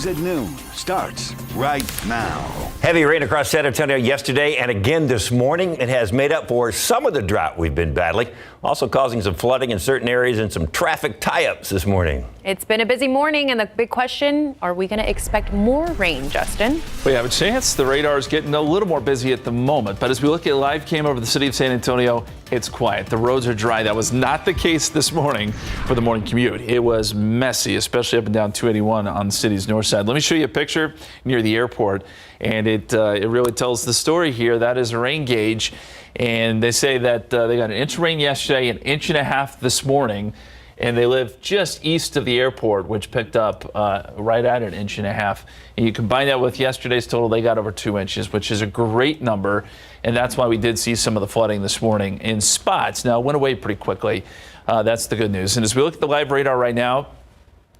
News at noon starts right now. Heavy rain across San Antonio yesterday and again this morning. It has made up for some of the drought we've been battling, also causing some flooding in certain areas and some traffic tie-ups this morning. It's been a busy morning, and the big question, are we going to expect more rain, Justin? We have a chance. The radar is getting a little more busy at the moment, but as we look at live cam over the city of San Antonio, it's quiet. The roads are dry. That was not the case this morning for the morning commute. It was messy, especially up and down 281 on the city's north side. Let me show you a picture near the airport, and it really tells the story here. That is a rain gauge, and they say that they got an inch of rain yesterday, an inch and a half this morning, and they live just east of the airport, which picked up right at an inch and a half. And you combine that with yesterday's total, they got over 2 inches, which is a great number. And that's why we did see some of the flooding this morning in spots. Now, it went away pretty quickly. That's the good news. And as we look at the live radar right now,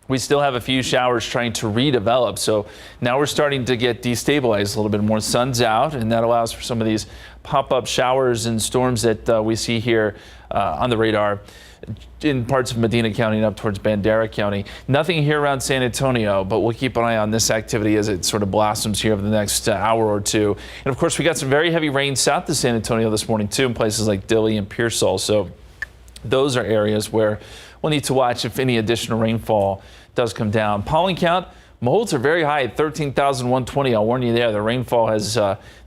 we still have a few showers trying to redevelop. So now we're starting to get destabilized a little bit more. Sun's out, and that allows for some of these pop-up showers and storms that we see here on the radar in parts of Medina County and up towards Bandera County. Nothing here around San Antonio, but we'll keep an eye on this activity as it sort of blossoms here over the next hour or two. And of course, we got some very heavy rain south of San Antonio this morning too, in places like Dilley and Pearsall. So those are areas where we'll need to watch if any additional rainfall does come down. Pollen count, molds are very high at 13,120. I'll warn you there, the rainfall has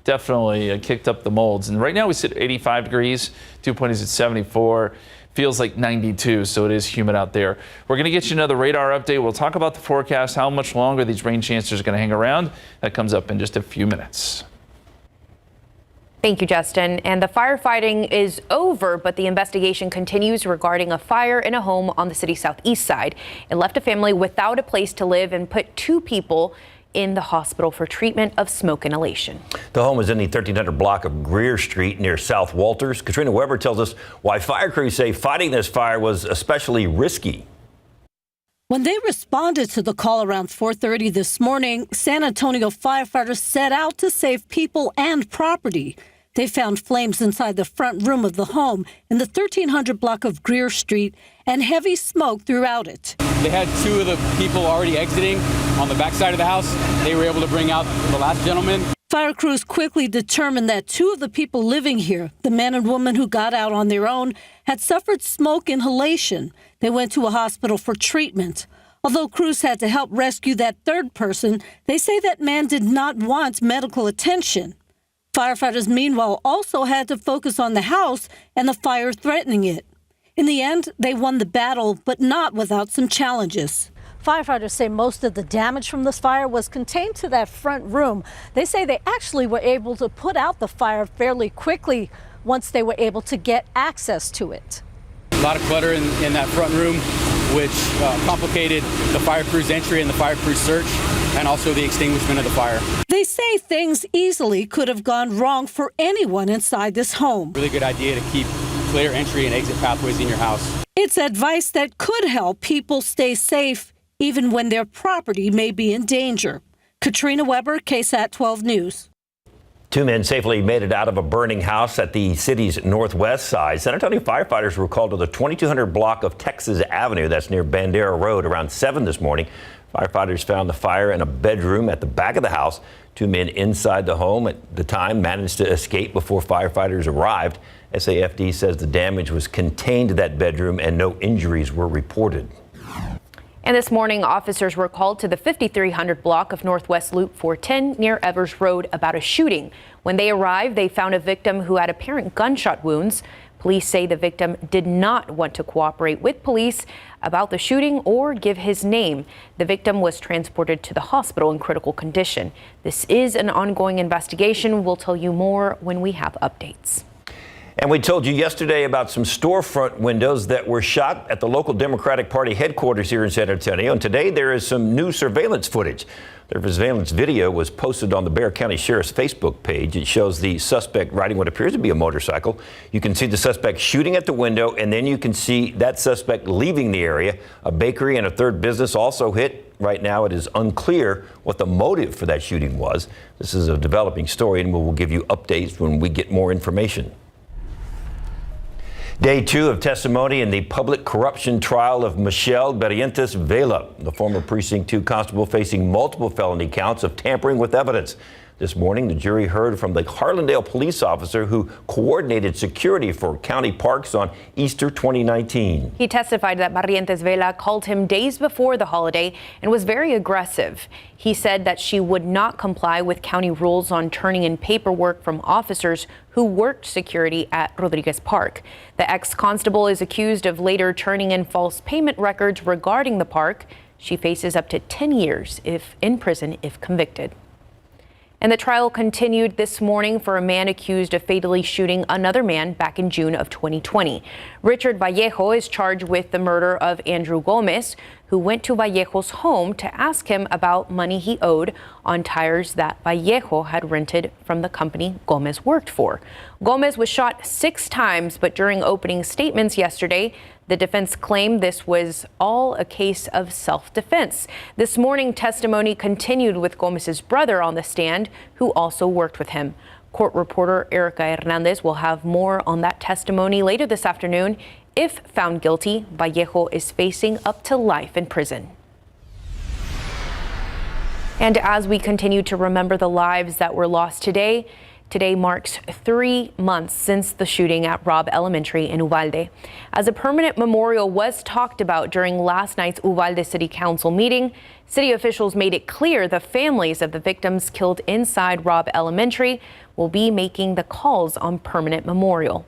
definitely kicked up the molds. And right now we sit at 85 degrees, dew point is at 74. Feels like 92, so it is humid out there. We're going to get you another radar update. We'll talk about the forecast, how much longer these rain chances are going to hang around. That comes up in just a few minutes. Thank you, Justin. And the firefighting is over, but the investigation continues regarding a fire in a home on the city's southeast side. It left a family without a place to live and put 2 people in the hospital for treatment of smoke inhalation. The home is in the 1300 block of Greer Street near South Walters. Katrina Weber tells us why fire crews say fighting this fire was especially risky. When they responded to the call around 4:30 this morning, San Antonio firefighters set out to save people and property. They found flames inside the front room of the home in the 1300 block of Greer Street and heavy smoke throughout it. They had 2 of the people already exiting on the back side of the house. They were able to bring out the last gentleman. Fire crews quickly determined that 2 of the people living here, the man and woman who got out on their own, had suffered smoke inhalation. They went to a hospital for treatment. Although crews had to help rescue that 3rd person, they say that man did not want medical attention. Firefighters, meanwhile, also had to focus on the house and the fire threatening it. In the end, they won the battle, but not without some challenges. Firefighters say most of the damage from this fire was contained to that front room. They say they actually were able to put out the fire fairly quickly once they were able to get access to it. A lot of clutter in that front room, which complicated the fire crew's entry and the fire crew's search, and also the extinguishment of the fire. They say things easily could have gone wrong for anyone inside this home. Really good idea to keep clear entry and exit pathways in your house. It's advice that could help people stay safe even when their property may be in danger. Katrina Weber, KSAT 12 News. 2 men safely made it out of a burning house at the city's northwest side. San Antonio firefighters were called to the 2200 block of Texas Avenue. That's near Bandera Road around 7 this morning. Firefighters found the fire in a bedroom at the back of the house. 2 men inside the home at the time managed to escape before firefighters arrived. SAFD says the damage was contained to that bedroom and no injuries were reported. And this morning, officers were called to the 5300 block of Northwest Loop 410 near Evers Road about a shooting. When they arrived, they found a victim who had apparent gunshot wounds. Police say the victim did not want to cooperate with police about the shooting or give his name. The victim was transported to the hospital in critical condition. This is an ongoing investigation. We'll tell you more when we have updates. And we told you yesterday about some storefront windows that were shot at the local Democratic Party headquarters here in San Antonio. And today there is some new surveillance footage. The surveillance video was posted on the Bexar County Sheriff's Facebook page. It shows the suspect riding what appears to be a motorcycle. You can see the suspect shooting at the window, and then you can see that suspect leaving the area. A bakery and a 3rd business also hit. Right now, it is unclear what the motive for that shooting was. This is a developing story, and we will give you updates when we get more information. Day 2 of testimony in the public corruption trial of Michelle Berientas Vela, the former Precinct 2 constable facing multiple felony counts of tampering with evidence. This morning, the jury heard from the Harlandale police officer who coordinated security for county parks on Easter 2019. He testified that Berientas Vela called him days before the holiday and was very aggressive. He said that she would not comply with county rules on turning in paperwork from officers who worked security at Rodriguez Park. The ex-constable is accused of later turning in false payment records regarding the park. She faces up to 10 years in prison if convicted. And the trial continued this morning for a man accused of fatally shooting another man back in June of 2020. Richard Vallejo is charged with the murder of Andrew Gomez, who went to Vallejo's home to ask him about money he owed on tires that Vallejo had rented from the company Gomez worked for. Gomez was shot 6 times, but during opening statements yesterday, the defense claimed this was all a case of self-defense. This morning, testimony continued with Gomez's brother on the stand, who also worked with him. Court reporter Erica Hernandez will have more on that testimony later this afternoon. If found guilty, Vallejo is facing up to life in prison. And as we continue to remember the lives that were lost today marks 3 months since the shooting at Robb Elementary in Uvalde. As a permanent memorial was talked about during last night's Uvalde City Council meeting, city officials made it clear the families of the victims killed inside Robb Elementary will be making the calls on permanent memorial.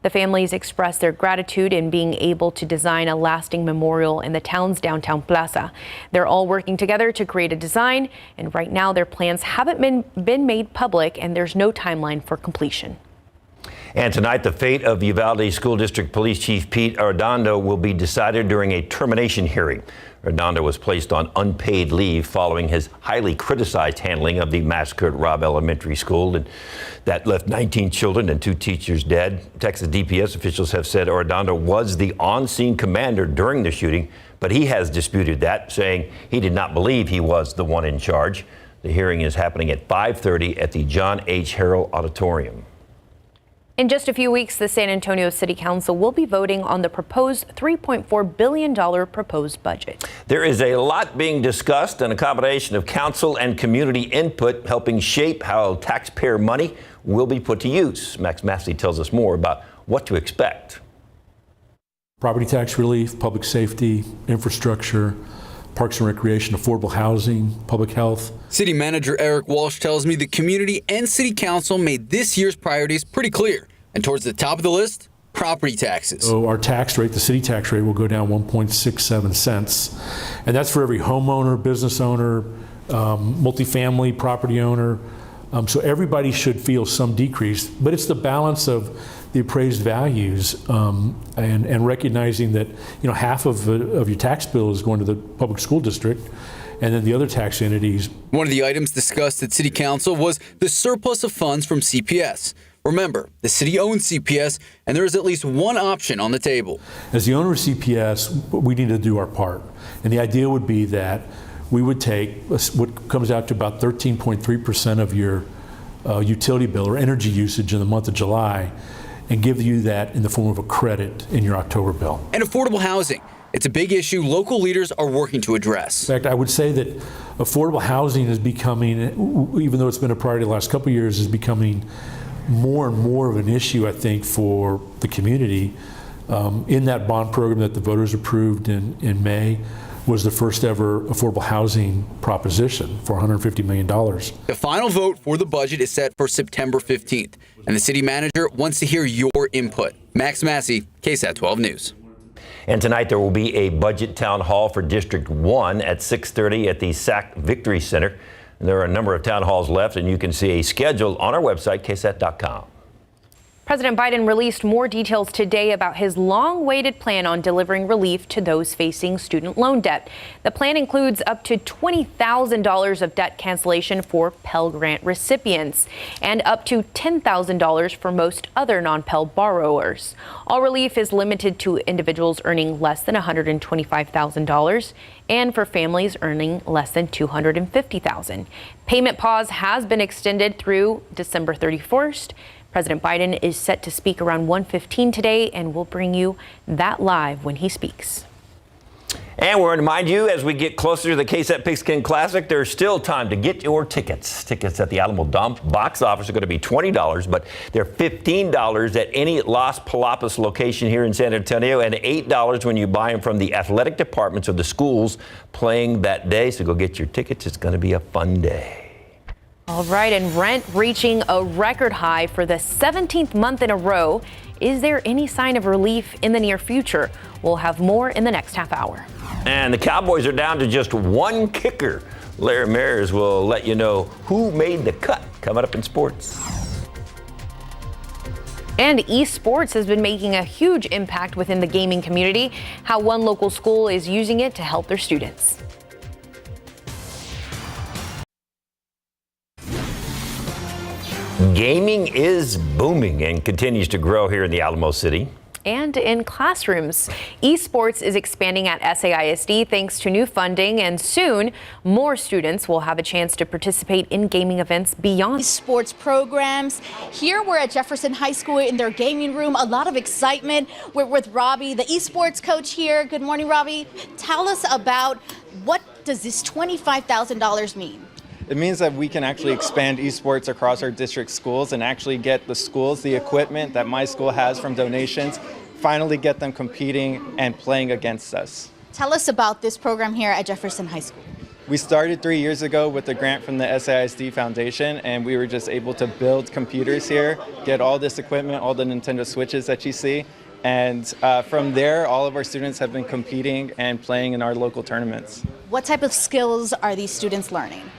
The families expressed their gratitude in being able to design a lasting memorial in the town's downtown plaza. They're all working together to create a design, and right now their plans haven't been made public, and there's no timeline for completion. And tonight, the fate of Uvalde School District Police Chief Pete Arredondo will be decided during a termination hearing. Arredondo was placed on unpaid leave following his highly criticized handling of the massacre at Robb Elementary School, and that left 19 children and 2 teachers dead. Texas DPS officials have said Arredondo was the on-scene commander during the shooting, but he has disputed that, saying he did not believe he was the one in charge. The hearing is happening at 5:30 at the John H. Harrell Auditorium. In just a few weeks, the San Antonio City Council will be voting on the proposed $3.4 billion proposed budget. There is a lot being discussed, and a combination of council and community input helping shape how taxpayer money will be put to use. Max Massey tells us more about what to expect. Property tax relief, public safety, infrastructure, parks and recreation, affordable housing, public health. City Manager Eric Walsh tells me the community and city council made this year's priorities pretty clear. And towards the top of the list, property taxes. So our tax rate, the city tax rate, will go down 1.67 cents. And that's for every homeowner, business owner, multifamily property owner. So everybody should feel some decrease, but it's the balance of the appraised values and recognizing that half of your tax bill is going to the public school district, and then the other tax entities. One of the items discussed at City Council was the surplus of funds from CPS. Remember, the city owns CPS, and there is at least one option on the table. As the owner of CPS, we need to do our part, and the idea would be that we would take what comes out to about 13.3% of your utility bill or energy usage in the month of July and give you that in the form of a credit in your October bill. And affordable housing. It's a big issue local leaders are working to address. In fact, I would say that affordable housing is becoming, even though it's been a priority the last couple of years, is becoming more and more of an issue, I think, for the community. In that bond program that the voters approved in May, was the first ever affordable housing proposition for $150 million. The final vote for the budget is set for September 15th, and the city manager wants to hear your input. Max Massey, KSAT 12 News. And tonight there will be a budget town hall for District 1 at 6:30 at the SAC Victory Center. And there are a number of town halls left, and you can see a schedule on our website, ksat.com. President Biden released more details today about his long-awaited plan on delivering relief to those facing student loan debt. The plan includes up to $20,000 of debt cancellation for Pell Grant recipients and up to $10,000 for most other non-Pell borrowers. All relief is limited to individuals earning less than $125,000 and for families earning less than $250,000. Payment pause has been extended through December 31st. President Biden is set to speak around 1:15 today, and we'll bring you that live when he speaks. And we're going to remind you, as we get closer to the KSAT Pigskin Classic, there's still time to get your tickets. Tickets at the Alamo box office are going to be $20, but they're $15 at any Las Palapas location here in San Antonio, and $8 when you buy them from the athletic departments of the schools playing that day. So go get your tickets. It's going to be a fun day. All right, and rent reaching a record high for the 17th month in a row. Is there any sign of relief in the near future? We'll have more in the next half hour. And the Cowboys are down to just one kicker. Larry Mares will let you know who made the cut coming up in sports. And esports has been making a huge impact within the gaming community. How one local school is using it to help their students. Gaming is booming and continues to grow here in the Alamo City. And in classrooms, esports is expanding at SAISD thanks to new funding, and soon more students will have a chance to participate in gaming events beyond sports programs. Here we're at Jefferson High School in their gaming room. A lot of excitement. We're with Robbie, the esports coach here. Good morning, Robbie. Tell us about what does this $25,000 mean? It means that we can actually expand esports across our district schools and actually get the schools the equipment that my school has from donations, finally get them competing and playing against us. Tell us about this program here at Jefferson High School. We started 3 years ago with a grant from the SAISD Foundation, and we were just able to build computers here, get all this equipment, all the Nintendo Switches that you see. And from there, all of our students have been competing and playing in our local tournaments. What type of skills are these students learning?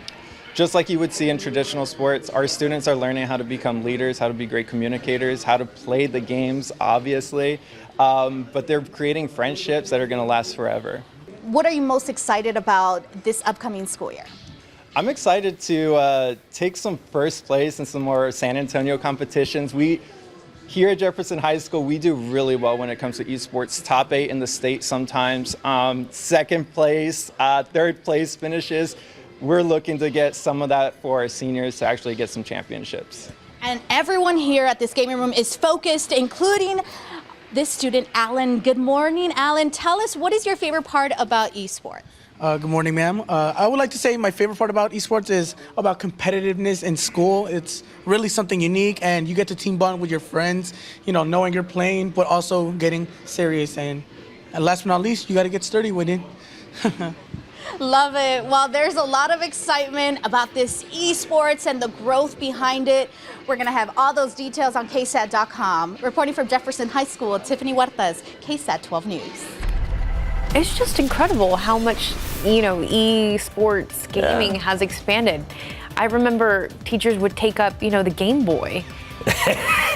Just like you would see in traditional sports, our students are learning how to become leaders, how to be great communicators, how to play the games, obviously, but they're creating friendships that are going to last forever. What are you most excited about this upcoming school year? I'm excited to take some first place in some more San Antonio competitions. Here at Jefferson High School, we do really well when it comes to esports. Top 8 in the state sometimes, second place, third place finishes. We're looking to get some of that for our seniors to actually get some championships. And everyone here at this gaming room is focused, including this student, Alan. Good morning, Alan. Tell us, what is your favorite part about esports? Good morning, ma'am. I would like to say my favorite part about esports is about competitiveness in school. It's really something unique, and you get to team bond with your friends, you know, knowing you're playing, but also getting serious. And last but not least, you got to get sturdy with it. Love it. Well, there's a lot of excitement about this esports and the growth behind it. We're going to have all those details on KSAT.com. Reporting from Jefferson High School, Tiffany Huertas, KSAT 12 News. It's just incredible how much, esports gaming has expanded. I remember teachers would take up, the Game Boy.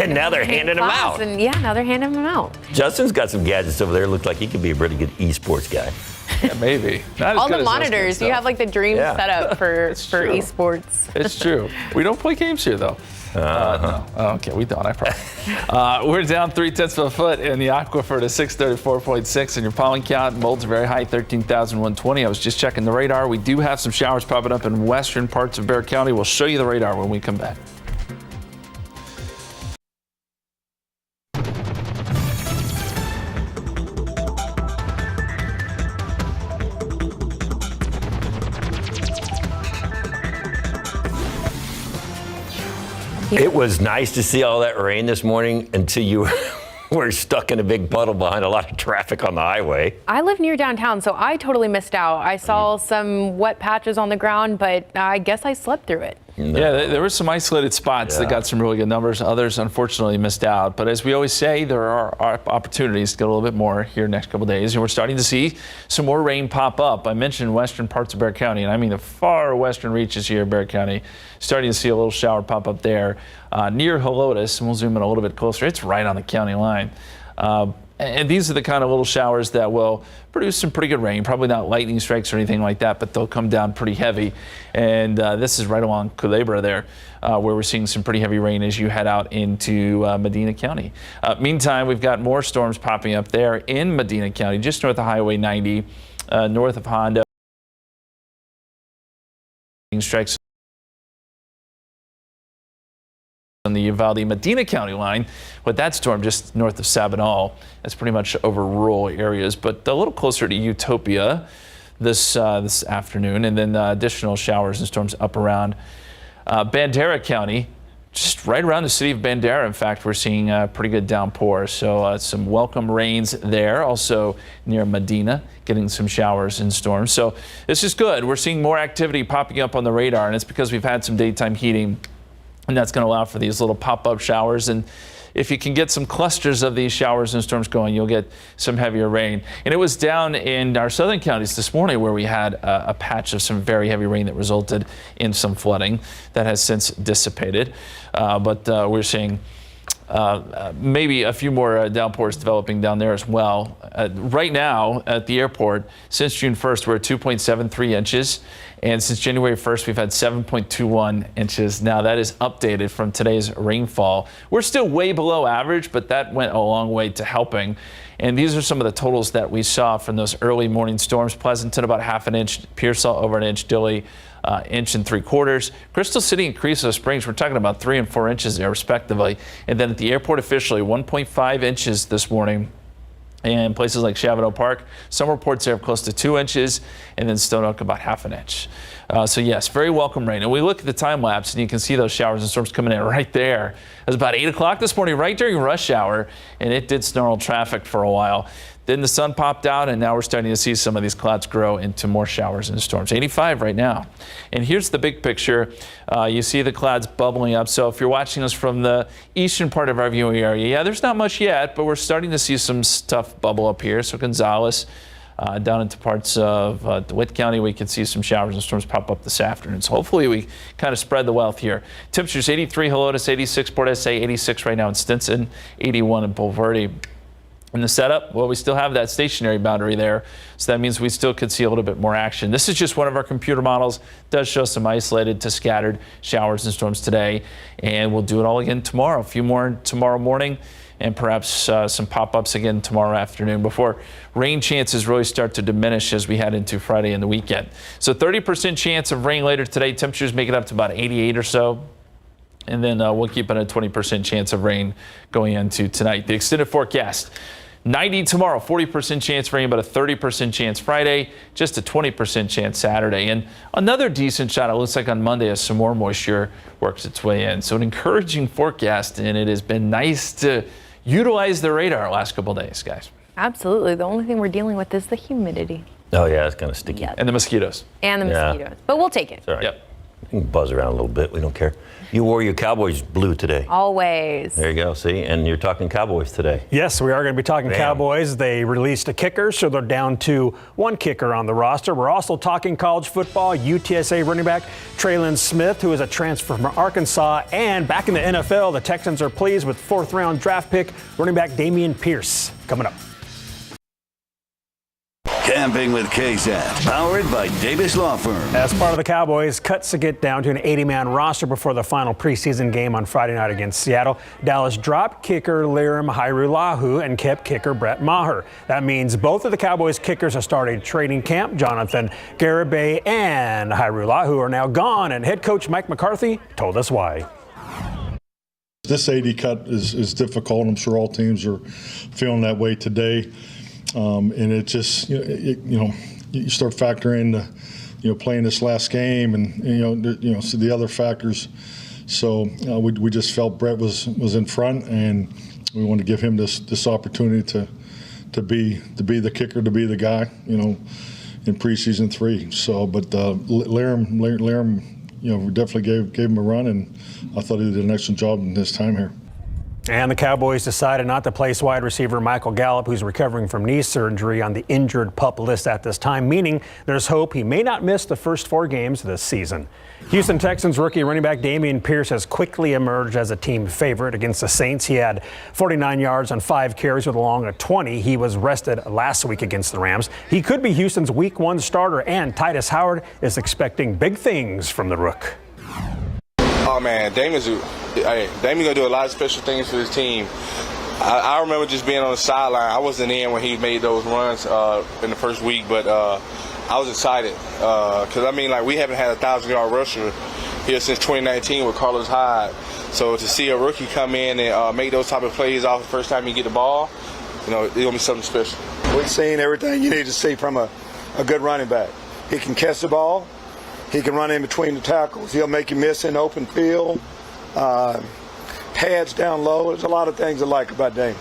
And now they're handing them out. And now they're handing them out. Justin's got some gadgets over there. Looks like he could be a really good esports guy. Yeah, maybe. Not as all good the as monitors. You have like the dream setup for esports. It's true. We don't play games here, though. No. Okay, we don't, I promise. We're down 0.3 of a foot in the aquifer to 634.6, and your pollen count molds are very high, 13,120. I was just checking the radar. We do have some showers popping up in western parts of Bexar County. We'll show you the radar when we come back. It was nice to see all that rain this morning until you were stuck in a big puddle behind a lot of traffic on the highway. I live near downtown, so I totally missed out. I saw some wet patches on the ground, but I guess I slept through it. No. Yeah, there were some isolated spots that got some really good numbers. Others, unfortunately, missed out. But as we always say, there are opportunities to get a little bit more here next couple of days. And we're starting to see some more rain pop up. I mentioned western parts of Bexar County, and I mean the far western reaches here of Bexar County. Starting to see a little shower pop up there near Helotes. And we'll zoom in a little bit closer. It's right on the county line. And these are the kind of little showers that will produce some pretty good rain. Probably not lightning strikes or anything like that, but they'll come down pretty heavy. And this is right along Culebra there, where we're seeing some pretty heavy rain as you head out into Medina County. Meantime, we've got more storms popping up there in Medina County, just north of Highway 90, north of Hondo. Strikes on the Uvalde-Medina County line with that storm just north of Sabinal. That's pretty much over rural areas, but a little closer to Utopia this afternoon, and then additional showers and storms up around Bandera County, just right around the city of Bandera. In fact, we're seeing pretty good downpour, so some welcome rains there. Also near Medina, getting some showers and storms. So this is good. We're seeing more activity popping up on the radar, and it's because we've had some daytime heating, and that's going to allow for these little pop-up showers. And if you can get some clusters of these showers and storms going, you'll get some heavier rain. And it was down in our southern counties this morning where we had a patch of some very heavy rain that resulted in some flooding that has since dissipated. But we're seeing maybe a few more downpours developing down there as well. Right now at the airport, since June 1st, we're at 2.73 inches. And since January 1st, we've had 7.21 inches. Now that is updated from today's rainfall. We're still way below average, but that went a long way to helping. And these are some of the totals that we saw from those early morning storms. Pleasanton about ½ inch, Pearsall over 1 inch, Dilley 1 3/4 inches. Crystal City and Creosote Springs, we're talking about 3 and 4 inches there respectively. And then at the airport officially, 1.5 inches this morning. And places like Chavano Park, some reports there of close to 2 inches, and then Stone Oak about ½ inch. So yes, very welcome rain. And we look at the time lapse, and you can see those showers and storms coming in right there. It was about 8 o'clock this morning, right during rush hour, and it did snarl traffic for a while. Then the sun popped out, and now we're starting to see some of these clouds grow into more showers and storms. 85 right now. And here's the big picture. You see the clouds bubbling up. So if you're watching us from the eastern part of our viewing area, yeah, there's not much yet, but we're starting to see some stuff bubble up here. So Gonzales, down into parts of DeWitt County, we can see some showers and storms pop up this afternoon. So hopefully we kind of spread the wealth here. Temperatures 83 Helotes, 86 Port SA, 86 right now in Stinson, 81 in Bulverde. In the setup, well, we still have that stationary boundary there, so that means we still could see a little bit more action. This is just one of our computer models. It does show some isolated to scattered showers and storms today, and we'll do it all again tomorrow. A few more tomorrow morning, and perhaps some pop-ups again tomorrow afternoon before rain chances really start to diminish as we head into Friday and the weekend. So 30% chance of rain later today. Temperatures make it up to about 88 or so. And then we'll keep it a 20% chance of rain going into tonight. The extended forecast, 90 tomorrow, 40% chance of rain, but a 30% chance Friday, just a 20% chance Saturday. And another decent shot, it looks like on Monday, as some more moisture works its way in. So an encouraging forecast, and it has been nice to utilize the radar last couple of days, guys. Absolutely. The only thing we're dealing with is the humidity. Oh, yeah, it's kind of sticky. Yep. And the mosquitoes. And the mosquitoes. But we'll take it. Sorry. Yep. You can buzz around a little bit. We don't care. You wore your Cowboys blue today. Always. There you go. See, and you're talking Cowboys today. Yes, we are going to be talking Cowboys. They released a kicker, so they're down to one kicker on the roster. We're also talking college football. UTSA running back Traylon Smith, who is a transfer from Arkansas. And back in the NFL, the Texans are pleased with 4th-round draft pick running back Damien Pierce. Coming up. Camping with KSAT, powered by Davis Law Firm. As part of the Cowboys' cuts to get down to an 80-man roster before the final preseason game on Friday night against Seattle, Dallas dropped kicker Lirim Hairulahu and kept kicker Brett Maher. That means both of the Cowboys' kickers have started training camp. Jonathan Garibay and Hairulahu are now gone, and head coach Mike McCarthy told us why. This 80 cut is difficult. I'm sure all teams are feeling that way today. And it just, you start factoring the, playing this last game and, so the other factors. So we just felt Brett was in front, and we wanted to give him this opportunity to be the kicker, to be the guy, in preseason 3. So, but Lirim, we definitely gave him a run, and I thought he did an excellent job in his time here. And the Cowboys decided not to place wide receiver Michael Gallup, who's recovering from knee surgery, on the injured PUP list at this time, meaning there's hope he may not miss the first 4 games this season. Houston Texans rookie running back Damien Pierce has quickly emerged as a team favorite against the Saints. He had 49 yards on 5 carries with a long of 20. He was rested last week against the Rams. He could be Houston's Week 1 starter, and Titus Howard is expecting big things from the rook. Oh man, Damien's gonna do a lot of special things for his team. I remember just being on the sideline. I wasn't in when he made those runs in the first week, but I was excited because we haven't had a 1,000-yard rusher here since 2019 with Carlos Hyde. So to see a rookie come in and make those type of plays off the first time you get the ball, it's going to be something special. We've seen everything you need to see from a good running back. He can catch the ball. He can run in between the tackles. He'll make you miss in open field. Pads down low. There's a lot of things I like about Damien.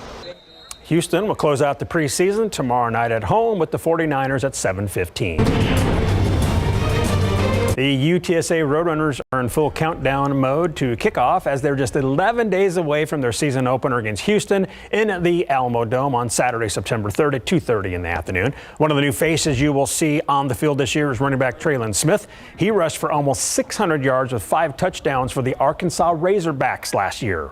Houston will close out the preseason tomorrow night at home with the 49ers at 7:15. The UTSA Roadrunners are in full countdown mode to kickoff as they're just 11 days away from their season opener against Houston in the Alamo Dome on Saturday, September 3rd at 2:30 in the afternoon. One of the new faces you will see on the field this year is running back Traylon Smith. He rushed for almost 600 yards with 5 touchdowns for the Arkansas Razorbacks last year.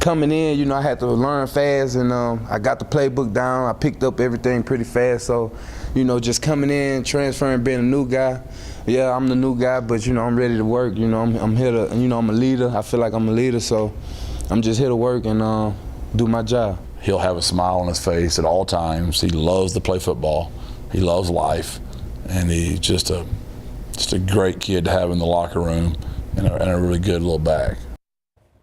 Coming in, I had to learn fast, and I got the playbook down. I picked up everything pretty fast. So, just coming in, transferring, being a new guy. Yeah, I'm the new guy, but I'm ready to work. I'm here to, I'm a leader. I feel like I'm a leader, so I'm just here to work and do my job. He'll have a smile on his face at all times. He loves to play football. He loves life, and he's just a great kid to have in the locker room and a really good little back.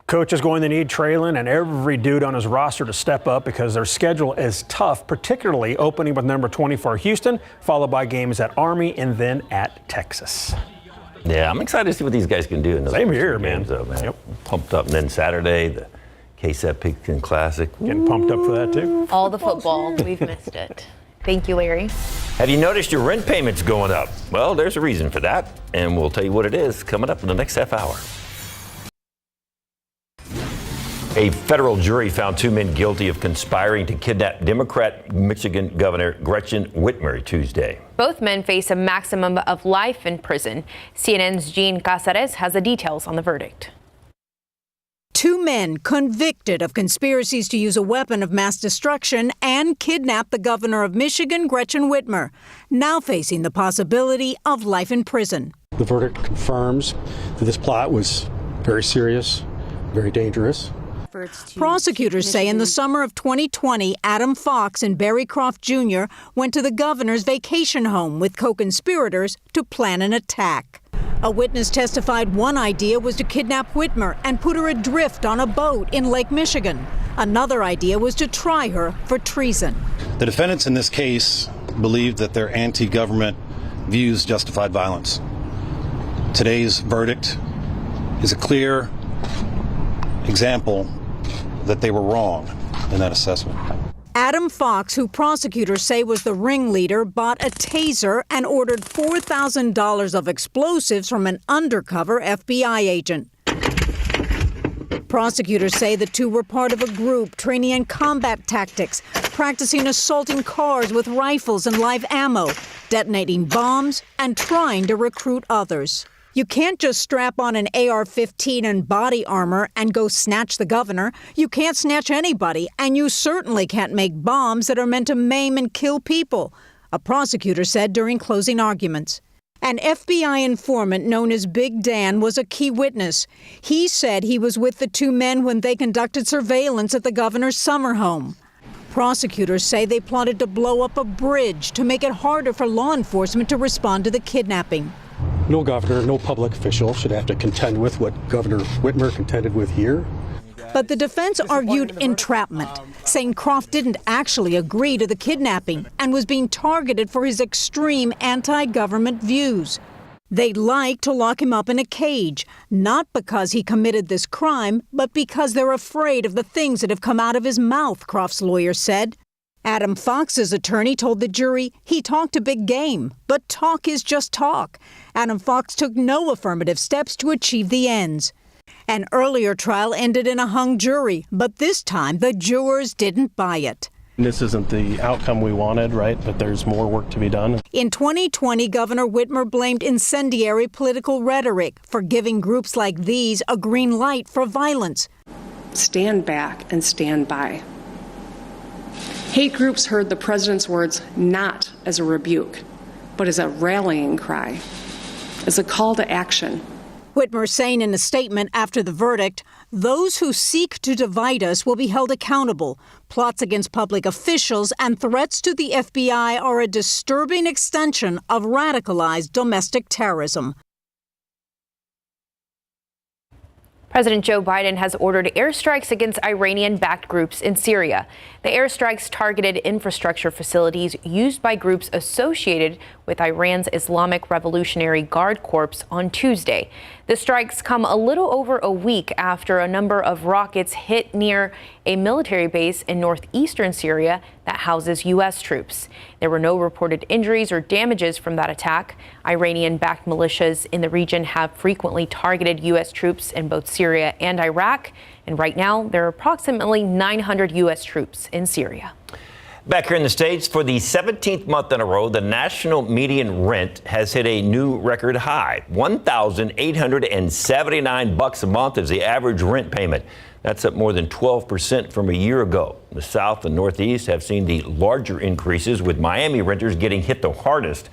Coach is going to need Traylon and every dude on his roster to step up because their schedule is tough, particularly opening with number 24 Houston, followed by games at Army and then at Texas. Yeah, I'm excited to see what these guys can do in those Same here, man. Though, man. Yep. Pumped up. And then Saturday, the KSAT Pigskin Classic. Getting pumped up for that, too. All the football. We've missed it. Thank you, Larry. Have you noticed your rent payments going up? Well, there's a reason for that, and we'll tell you what it is coming up in the next half hour. A federal jury found 2 men guilty of conspiring to kidnap Democrat Michigan Governor Gretchen Whitmer Tuesday. Both men face a maximum of life in prison. CNN's Jean Casares has the details on the verdict. 2 men convicted of conspiracies to use a weapon of mass destruction and kidnap the governor of Michigan, Gretchen Whitmer, now facing the possibility of life in prison. The verdict confirms that this plot was very serious, very dangerous. Prosecutors say in the summer of 2020, Adam Fox and Barry Croft Jr. went to the governor's vacation home with co-conspirators to plan an attack. A witness testified one idea was to kidnap Whitmer and put her adrift on a boat in Lake Michigan. Another idea was to try her for treason. The defendants in this case believed that their anti-government views justified violence. Today's verdict is a clear example that they were wrong in that assessment. Adam Fox, who prosecutors say was the ringleader, bought a taser and ordered $4,000 of explosives from an undercover FBI agent. Prosecutors say the two were part of a group training in combat tactics, practicing assaulting cars with rifles and live ammo, detonating bombs, and trying to recruit others. You can't just strap on an AR-15 and body armor and go snatch the governor. You can't snatch anybody, and you certainly can't make bombs that are meant to maim and kill people, a prosecutor said during closing arguments. An FBI informant known as Big Dan was a key witness. He said he was with the 2 men when they conducted surveillance at the governor's summer home. Prosecutors say they plotted to blow up a bridge to make it harder for law enforcement to respond to the kidnapping. No governor, no public official should have to contend with what Governor Whitmer contended with here. But the defense argued entrapment, saying Croft didn't actually agree to the kidnapping and was being targeted for his extreme anti-government views. They'd like to lock him up in a cage, not because he committed this crime, but because they're afraid of the things that have come out of his mouth, Croft's lawyer said. Adam Fox's attorney told the jury he talked a big game, but talk is just talk. Adam Fox took no affirmative steps to achieve the ends. An earlier trial ended in a hung jury, but this time the jurors didn't buy it. This isn't the outcome we wanted, right? But there's more work to be done. In 2020, Governor Whitmer blamed incendiary political rhetoric for giving groups like these a green light for violence. Stand back and stand by. Hate groups heard the president's words not as a rebuke, but as a rallying cry, as a call to action. Whitmer saying in a statement after the verdict, those who seek to divide us will be held accountable. Plots against public officials and threats to the FBI are a disturbing extension of radicalized domestic terrorism. President Joe Biden has ordered airstrikes against Iranian-backed groups in Syria. The airstrikes targeted infrastructure facilities used by groups associated with Iran's Islamic Revolutionary Guard Corps on Tuesday. The strikes come a little over a week after a number of rockets hit near a military base in northeastern Syria that houses U.S. troops. There were no reported injuries or damages from that attack. Iranian-backed militias in the region have frequently targeted U.S. troops in both Syria and Iraq. And right now, there are approximately 900 U.S. troops in Syria. Back here in the States, for the 17th month in a row, the national median rent has hit a new record high. $1,879 a month is the average rent payment. That's up more than 12% from a year ago. The South and Northeast have seen the larger increases, with Miami renters getting hit the hardest.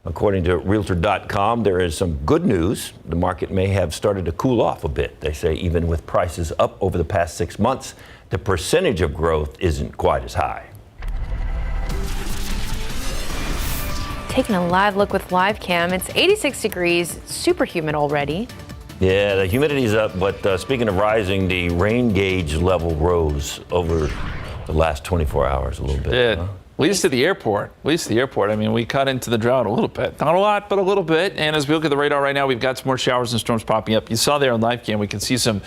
According to Realtor.com, there is some good news. The market may have started to cool off a bit. They say even with prices up over the past 6 months, the percentage of growth isn't quite as high. Taking a live look with live cam. It's 86 degrees, super humid already. Yeah, the humidity's up, but speaking of rising, the rain gauge level rose over the last 24 hours a little bit. Yeah. Huh? At least at the airport. I mean, we cut into the drought a little bit. Not a lot, but a little bit. And as we look at the radar right now, we've got some more showers and storms popping up. You saw there on live cam, we can see some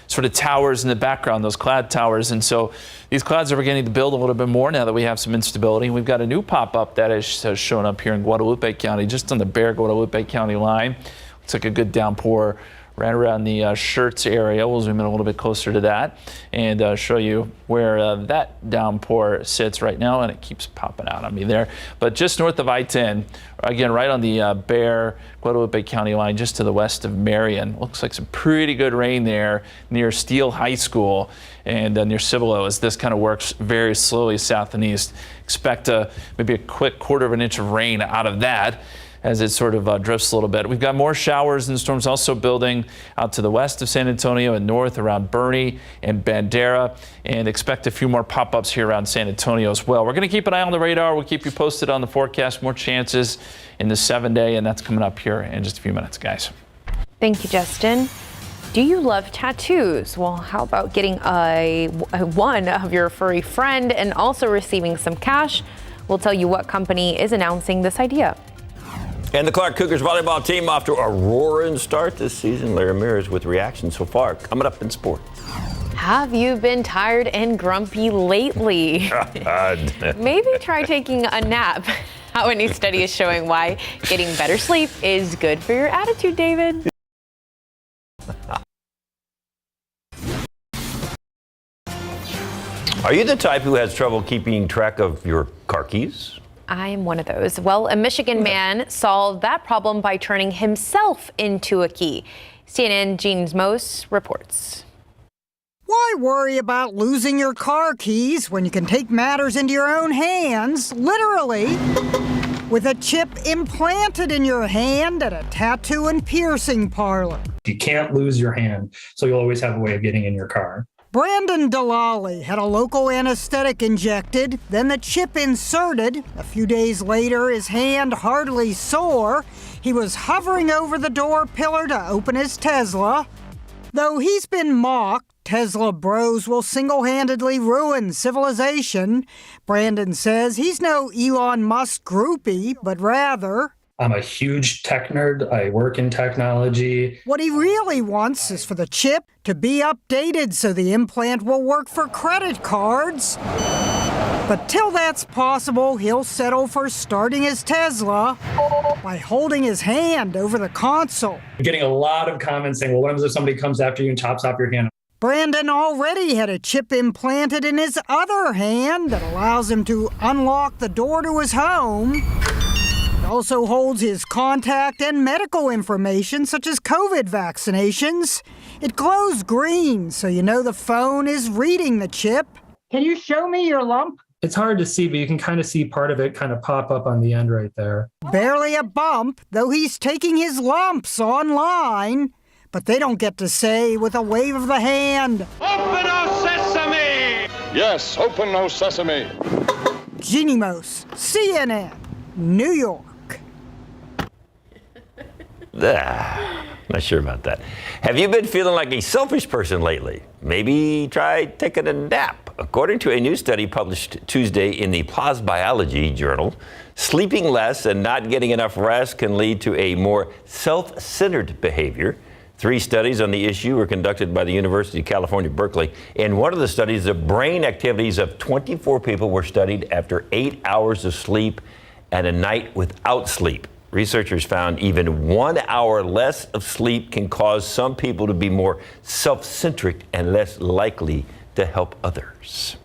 sort of towers in the background, those cloud towers. And so these clouds are beginning to build a little bit more now that we have some instability. We've got a new pop-up that has shown up here in Guadalupe County, just on the Bexar Guadalupe County line. Looks like a good downpour right around the Schertz area. We'll zoom in a little bit closer to that and show you where that downpour sits right now, and it keeps popping out on me there. But just north of I-10, again, right on the Bexar Guadalupe County line, just to the west of Marion. Looks like some pretty good rain there near Steele High School and near Cibolo, as this kind of works very slowly south and east. Expect maybe a quick quarter of an inch of rain out of that as it sort of drifts a little bit. We've got more showers and storms also building out to the west of San Antonio and north around Bernie and Bandera, and expect a few more pop-ups here around San Antonio as well. We're going to keep an eye on the radar. We'll keep you posted on the forecast. More chances in the 7-day, and that's coming up here in just a few minutes, guys. Thank you, Justin. Do you love tattoos? Well, how about getting one of your furry friend and also receiving some cash? We'll tell you what company is announcing this idea. And the Clark Cougars volleyball team off to a roaring start this season. Larry Ramirez with reactions so far. Coming up in sports. Have you been tired and grumpy lately? Maybe try taking a nap. How a new study is showing why getting better sleep is good for your attitude, David. Are you the type who has trouble keeping track of your car keys? I am one of those. Well, a Michigan man solved that problem by turning himself into a key. CNN Jean's Mose reports. Why worry about losing your car keys when you can take matters into your own hands, literally, with a chip implanted in your hand at a tattoo and piercing parlor? You can't lose your hand, so you'll always have a way of getting in your car. Brandon Delali had a local anesthetic injected, then the chip inserted. A few days later, his hand hardly sore. He was hovering over the door pillar to open his Tesla. Though he's been mocked, Tesla bros will single-handedly ruin civilization. Brandon says he's no Elon Musk groupie, but rather... I'm a huge tech nerd. I work in technology. What he really wants is for the chip to be updated so the implant will work for credit cards. But till that's possible, he'll settle for starting his Tesla by holding his hand over the console. I'm getting a lot of comments saying, well, what happens if somebody comes after you and chops off your hand? Brandon already had a chip implanted in his other hand that allows him to unlock the door to his home. It also holds his contact and medical information, such as COVID vaccinations. It glows green, so you know the phone is reading the chip. Can you show me your lump? It's hard to see, but you can kind of see part of it kind of pop up on the end right there. Barely a bump, though he's taking his lumps online. But they don't get to say with a wave of the hand. Open, O sesame! Yes, open, O sesame. Jeannie Mose, CNN, New York. Not sure about that. Have you been feeling like a selfish person lately? Maybe try taking a nap. According to a new study published Tuesday in the PLOS Biology journal, sleeping less and not getting enough rest can lead to a more self-centered behavior. 3 studies on the issue were conducted by the University of California, Berkeley. In one of the studies, the brain activities of 24 people were studied after 8 hours of sleep and a night without sleep. Researchers found even 1 hour less of sleep can cause some people to be more self-centric and less likely to help others.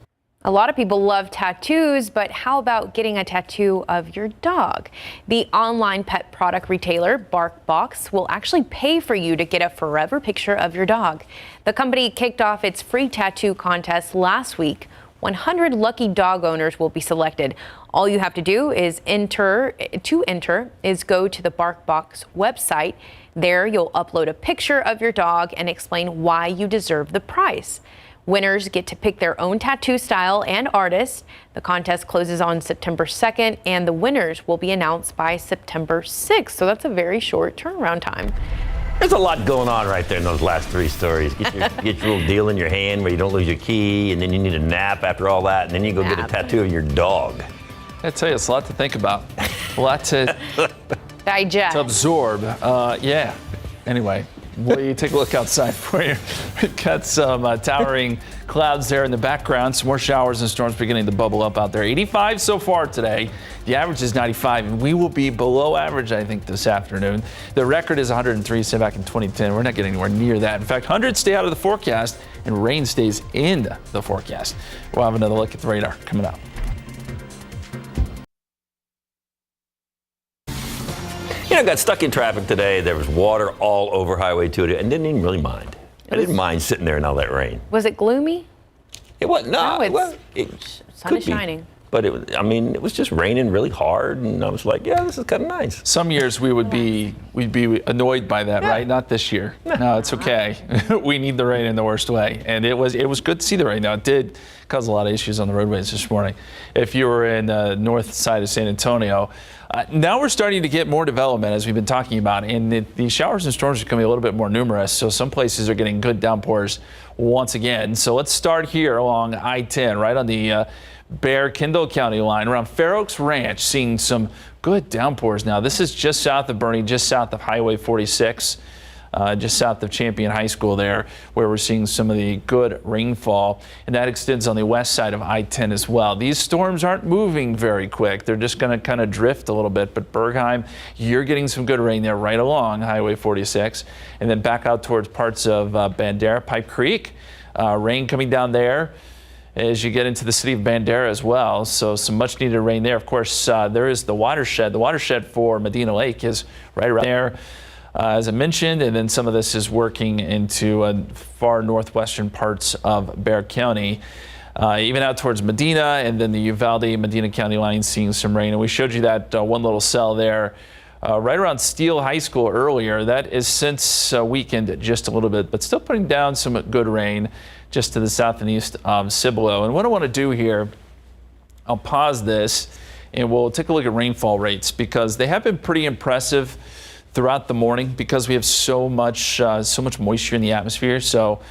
A lot of people love tattoos, but how about getting a tattoo of your dog? The online pet product retailer, BarkBox, will actually pay for you to get a forever picture of your dog. The company kicked off its free tattoo contest last week. 100 lucky dog owners will be selected. All you have to do is go to the BarkBox website. There you'll upload a picture of your dog and explain why you deserve the prize. Winners get to pick their own tattoo style and artist. The contest closes on September 2nd, and the winners will be announced by September 6th. So that's a very short turnaround time. There's a lot going on right there in those last 3 stories. Get your little deal in your hand where you don't lose your key, and then you need a nap after all that, and then you go get a tattoo of your dog. I tell you, it's a lot to think about. A lot to digest. To absorb. Yeah. Anyway, will you take a look outside for you? We've got some towering clouds there in the background. Some more showers and storms beginning to bubble up out there. 85 so far today. The average is 95, and we will be below average, I think, this afternoon. The record is 103 set back in 2010. We're not getting anywhere near that. In fact, 100 stay out of the forecast, and rain stays in the forecast. We'll have another look at the radar coming up. You know, I got stuck in traffic today. There was water all over Highway 2 and didn't even really mind. I didn't mind sitting there in all that rain. Was it gloomy? It wasn't. No, sun is shining. But it was just raining really hard, and I was like, yeah, this is kind of nice. Some years we'd be annoyed by that, right? Not this year. No, it's okay. We need the rain in the worst way, and it was good to see the rain. Now, it did cause a lot of issues on the roadways this morning. If you were in the north side of San Antonio, now we're starting to get more development, as we've been talking about, and the showers and storms are becoming a little bit more numerous. So some places are getting good downpours once again. So let's start here along I-10, right on the Bear-Kendall County line around Fair Oaks Ranch, seeing some good downpours now. This is just south of Bernie, just south of Highway 46, just south of Champion High School there, where we're seeing some of the good rainfall, and that extends on the west side of I-10 as well. These storms aren't moving very quick. They're just going to kind of drift a little bit, but Bergheim, you're getting some good rain there right along Highway 46, and then back out towards parts of Bandera, Pipe Creek, rain coming down there as you get into the city of Bandera as well. So some much needed rain there. Of course, there is the watershed. The watershed for Medina Lake is right around there, as I mentioned, and then some of this is working into far northwestern parts of Bexar County, even out towards Medina, and then the Uvalde Medina County line seeing some rain. And we showed you that one little cell there right around Steele High School earlier. That is since weakened just a little bit, but still putting down some good rain just to the south and east of Cibolo. And what I want to do here, I'll pause this and we'll take a look at rainfall rates, because they have been pretty impressive throughout the morning because we have so much moisture in the atmosphere. So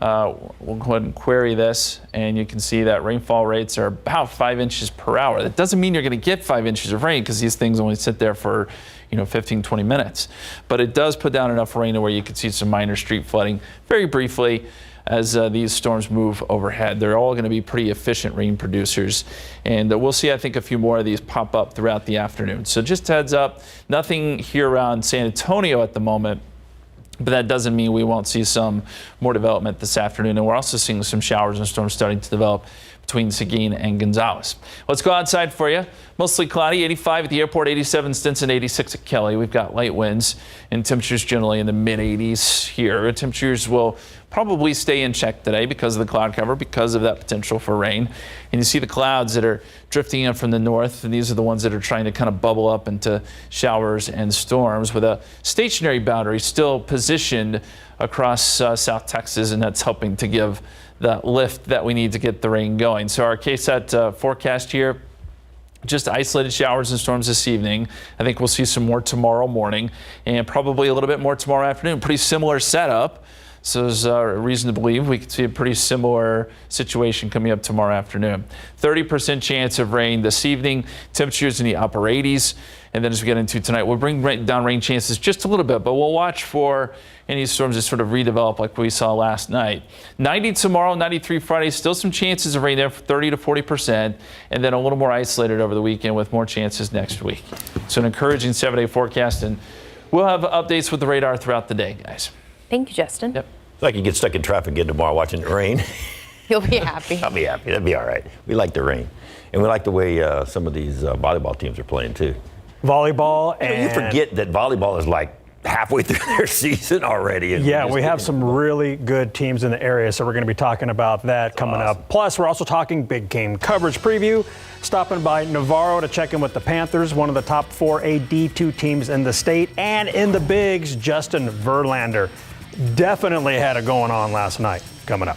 we'll go ahead and query this, and you can see that rainfall rates are about 5 inches per hour. That doesn't mean you're going to get 5 inches of rain, because these things only sit there for 15, 20 minutes. But it does put down enough rain to where you can see some minor street flooding very briefly as these storms move overhead. They're all going to be pretty efficient rain producers, and we'll see, I think, a few more of these pop up throughout the afternoon. So just heads up, nothing here around San Antonio at the moment, but that doesn't mean we won't see some more development this afternoon. And we're also seeing some showers and storms starting to develop between Seguin and Gonzales. Let's go outside for you. Mostly cloudy, 85 at the airport, 87 Stinson, 86 at Kelly. We've got light winds and temperatures generally in the mid-80s here. Temperatures will probably stay in check today because of the cloud cover, because of that potential for rain. And you see the clouds that are drifting in from the north, and these are the ones that are trying to kind of bubble up into showers and storms, with a stationary boundary still positioned across South Texas, and that's helping to give the lift that we need to get the rain going. So our KSAT forecast here Just isolated showers and storms this evening. I think we'll see some more tomorrow morning and probably a little bit more tomorrow afternoon. Pretty similar setup. So there's a reason to believe we could see a pretty similar situation coming up tomorrow afternoon. 30% chance of rain this evening. Temperatures in the upper 80s. And then as we get into tonight, we'll bring down rain chances just a little bit, but we'll watch for any storms that sort of redevelop like we saw last night. 90 tomorrow, 93 Friday. Still some chances of rain there, 30 to 40%. And then a little more isolated over the weekend with more chances next week. So an encouraging 7-day forecast. And we'll have updates with the radar throughout the day, guys. Thank you, Justin. Yep. It's like you get stuck in traffic again tomorrow watching it rain. You'll be happy. I'll be happy. That'd be all right. We like the rain. And we like the way some of these volleyball teams are playing, too. Volleyball and... You forget that volleyball is like halfway through their season already. Yeah, we have some really good teams in the area, so we're going to be talking about that coming up. Plus, we're also talking big game coverage preview, stopping by Navarro to check in with the Panthers, one of the top 4A D2 teams in the state, and in the bigs, Justin Verlander. Definitely had it going on last night. Coming up.